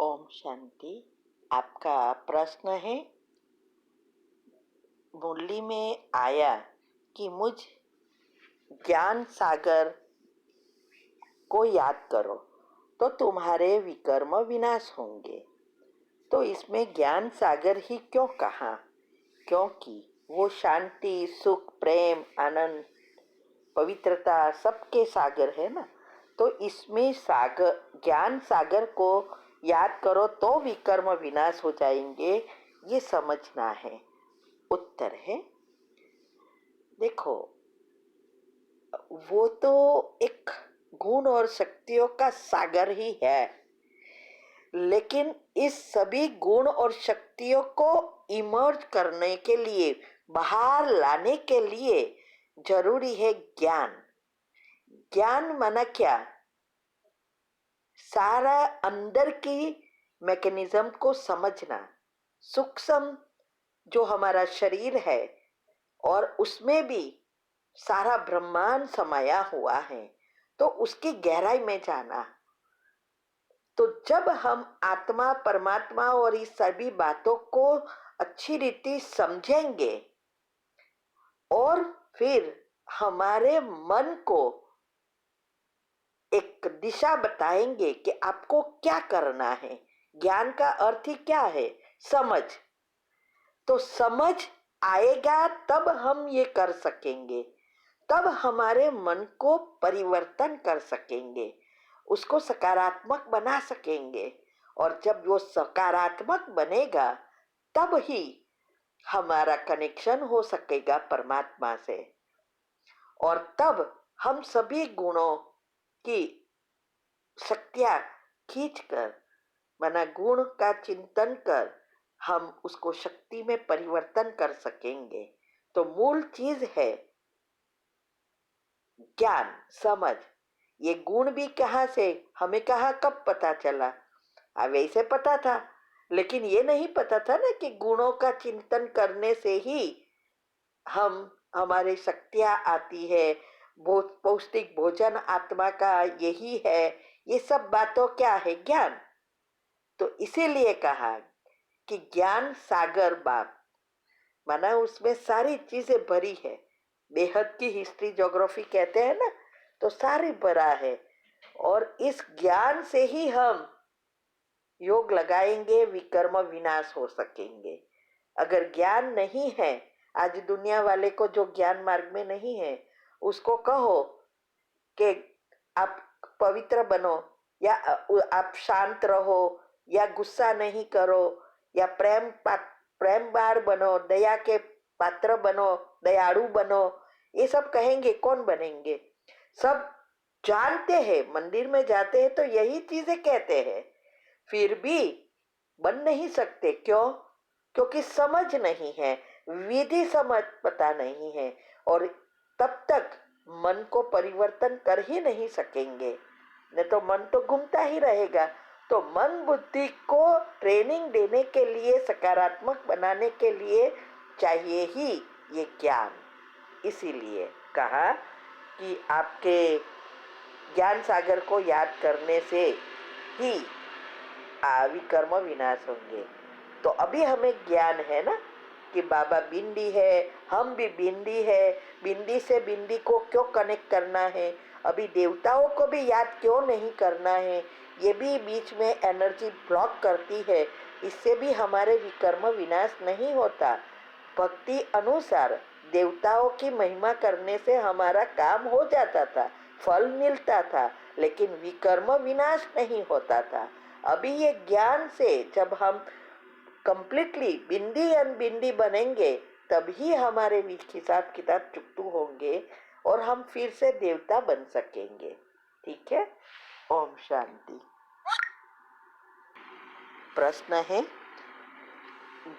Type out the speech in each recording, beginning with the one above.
ओम शांति। आपका प्रश्न है, मुरली में आया कि मुझ ज्ञान सागर को याद करो तो तुम्हारे विकर्म विनाश होंगे। तो इसमें ज्ञान सागर ही क्यों कहा? क्योंकि वो शांति, सुख, प्रेम, आनंद, पवित्रता सबके सागर है ना। तो इसमें सागर, ज्ञान सागर को याद करो तो विकर्म विनाश हो जाएंगे, ये समझना है। उत्तर है, देखो, वो तो एक गुण और शक्तियों का सागर ही है, लेकिन इस सभी गुण और शक्तियों को इमर्ज करने के लिए, बाहर लाने के लिए जरूरी है ज्ञान। ज्ञान माना क्या? सारा अंदर की मैकेनिज्म को समझना, सूक्ष्म जो हमारा शरीर है और उसमें भी सारा ब्रह्मांड समाया हुआ है, तो उसकी गहराई में जाना। तो जब हम आत्मा, परमात्मा और इस सभी बातों को अच्छी रीति समझेंगे और फिर हमारे मन को एक दिशा बताएंगे कि आपको क्या करना है। ज्ञान का अर्थ ही क्या है? समझ। तो समझ आएगा तब हम ये कर सकेंगे, तब हमारे मन को परिवर्तन कर सकेंगे, उसको सकारात्मक बना सकेंगे। और जब वो सकारात्मक बनेगा तब ही हमारा कनेक्शन हो सकेगा परमात्मा से, और तब हम सभी गुणों की शक्तियां खींचकर, माना गुण का चिंतन कर, हम उसको शक्ति में परिवर्तन कर सकेंगे। तो मूल चीज है ज्ञान, समझ। ये गुण भी कहाँ से, हमें कहाँ कब पता चला? वैसे पता था, लेकिन ये नहीं पता था ना कि गुणों का चिंतन करने से ही हमारे शक्तियां आती है। पौष्टिक भोजन आत्मा का यही है। ये सब बातों क्या है? ज्ञान। तो इसीलिए कहा कि ज्ञान सागर बाप, माना उसमें सारी चीजें भरी है। बेहद की हिस्ट्री, ज्योग्राफी कहते हैं ना, तो सारी भरा है। और इस ज्ञान से ही हम योग लगाएंगे, विकर्म विनाश हो सकेंगे। अगर ज्ञान नहीं है, आज दुनिया वाले को जो ज्ञान मार्ग में नहीं है, उसको कहो कि आप पवित्र बनो, या आप शांत रहो, या गुस्सा नहीं करो, या प्रेमबार बनो, दया के पात्र बनो, दयालु बनो, ये सब कहेंगे, कौन बनेंगे? सब जानते हैं, मंदिर में जाते हैं तो यही चीजें कहते हैं, फिर भी बन नहीं सकते। क्यों? क्योंकि समझ नहीं है, विधि समझ पता नहीं है, और तब तक मन को परिवर्तन कर ही नहीं सकेंगे, नहीं तो मन तो घूमता ही रहेगा। तो मन बुद्धि को ट्रेनिंग देने के लिए, सकारात्मक बनाने के लिए चाहिए ही ये ज्ञान। इसीलिए कहा कि आपके ज्ञान सागर को याद करने से ही विकर्म विनाश होंगे। तो अभी हमें ज्ञान है ना कि बाबा बिंदी है, हम भी बिंदी है, बिंदी से बिंदी को क्यों कनेक्ट करना है, अभी देवताओं को भी याद क्यों नहीं करना है, ये भी बीच में एनर्जी ब्लॉक करती है, इससे भी हमारे विकर्म विनाश नहीं होता। भक्ति अनुसार देवताओं की महिमा करने से हमारा काम हो जाता था, फल मिलता था, लेकिन विकर्म विनाश नहीं होता था। अभी ये ज्ञान से जब हम कंप्लीटली बिंदी अनबिंदी बनेंगे, तभी हमारे हिसाब किताब चुकतू होंगे और हम फिर से देवता बन सकेंगे। ठीक है? ओम शांति। प्रश्न है,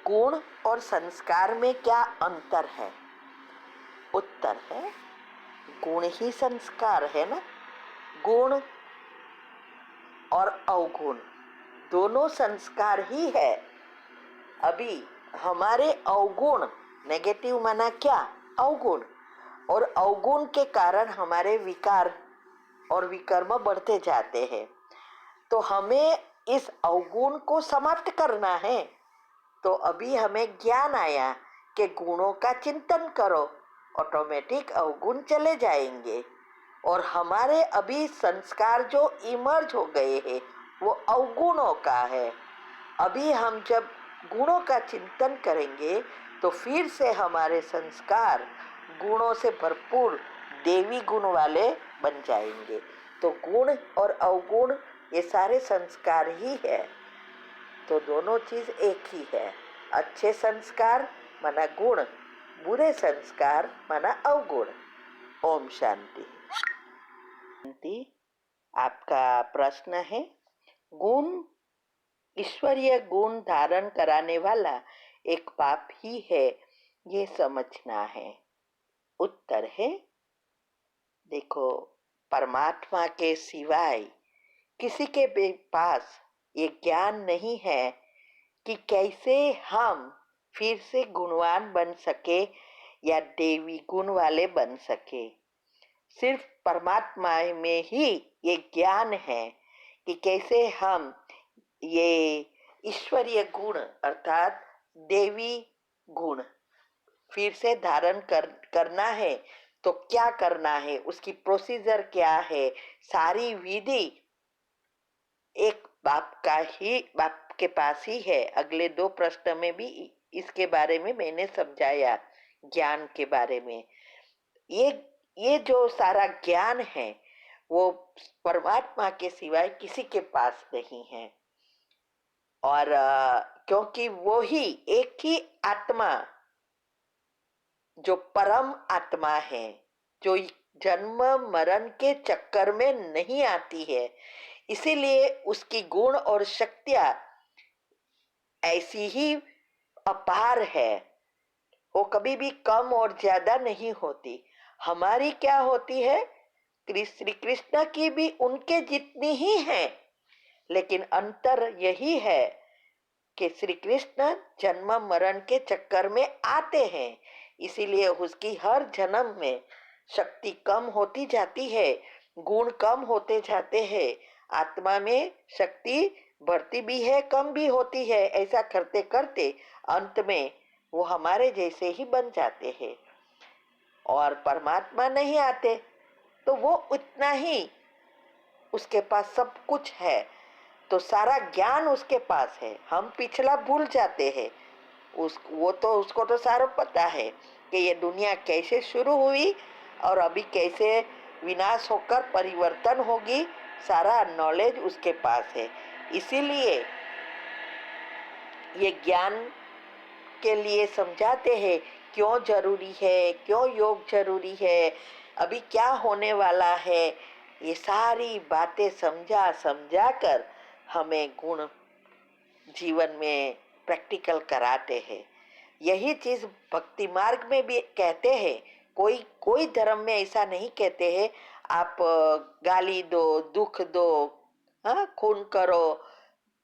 गुण और संस्कार में क्या अंतर है? उत्तर है, गुण ही संस्कार है ना। गुण और अवगुण दोनों संस्कार ही है। अभी हमारे अवगुण, नेगेटिव माना क्या? अवगुण, और अवगुण के कारण हमारे विकार और विकर्म बढ़ते जाते हैं। तो हमें इस अवगुण को समाप्त करना है। तो अभी हमें ज्ञान आया कि गुणों का चिंतन करो, ऑटोमेटिक अवगुण चले जाएंगे। और हमारे अभी संस्कार जो इमर्ज हो गए हैं वो अवगुणों का है। अभी हम जब गुणों का चिंतन करेंगे तो फिर से हमारे संस्कार गुणों से भरपूर देवी गुण वाले बन जाएंगे। तो गुण और अवगुण ये सारे संस्कार ही है। तो दोनों चीज एक ही है। अच्छे संस्कार माना गुण, बुरे संस्कार माना अवगुण। ओम शांति। शांति। आपका प्रश्न है, गुण ईश्वरीय गुण धारण कराने वाला एक पाप ही है, ये समझना है। उत्तर है, देखो, परमात्मा के सिवाय किसी के भी पास ये ज्ञान नहीं है कि कैसे हम फिर से गुणवान बन सके या देवी गुण वाले बन सके। सिर्फ परमात्मा में ही ये ज्ञान है कि कैसे हम ये ईश्वरीय गुण अर्थात देवी गुण फिर से धारण करना है। तो क्या करना है, उसकी प्रोसीजर क्या है, सारी विधि एक बाप के पास ही है। अगले 2 प्रश्न में भी इसके बारे में मैंने समझाया, ज्ञान के बारे में। ये जो सारा ज्ञान है वो परमात्मा के सिवाय किसी के पास नहीं है। और क्योंकि वो ही एक ही आत्मा जो परम आत्मा है, जो जन्म मरण के चक्कर में नहीं आती है, इसीलिए उसकी गुण और शक्तियां ऐसी ही अपार है। वो कभी भी कम और ज्यादा नहीं होती। हमारी क्या होती है, श्री कृष्ण की भी उनके जितनी ही है, लेकिन अंतर यही है कि श्री कृष्ण जन्म मरण के चक्कर में आते हैं, इसीलिए उसकी हर जन्म में शक्ति कम होती जाती है, गुण कम होते जाते हैं, आत्मा में शक्ति बढ़ती भी है कम भी होती है। ऐसा करते करते अंत में वो हमारे जैसे ही बन जाते हैं। और परमात्मा नहीं आते तो वो उतना ही, उसके पास सब कुछ है, तो सारा ज्ञान उसके पास है। हम पिछला भूल जाते हैं। उसको तो सारा पता है कि ये दुनिया कैसे शुरू हुई और अभी कैसे विनाश होकर परिवर्तन होगी, सारा नॉलेज उसके पास है। इसीलिए ये ज्ञान के लिए समझाते हैं क्यों जरूरी है, क्यों योग जरूरी है, अभी क्या होने वाला है। ये सारी बातें समझा समझा कर हमें गुण जीवन में प्रैक्टिकल कराते हैं। यही चीज भक्ति मार्ग में भी कहते हैं। कोई कोई धर्म में ऐसा नहीं कहते हैं आप गाली दो, दुख दो, हाँ, खून करो,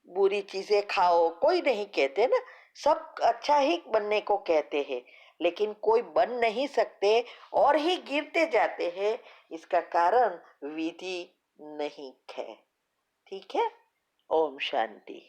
बुरी चीजें खाओ, कोई नहीं कहते ना। सब अच्छा ही बनने को कहते हैं, लेकिन कोई बन नहीं सकते और ही गिरते जाते हैं। इसका कारण विधि नहीं है। ठीक है। ओम शांति।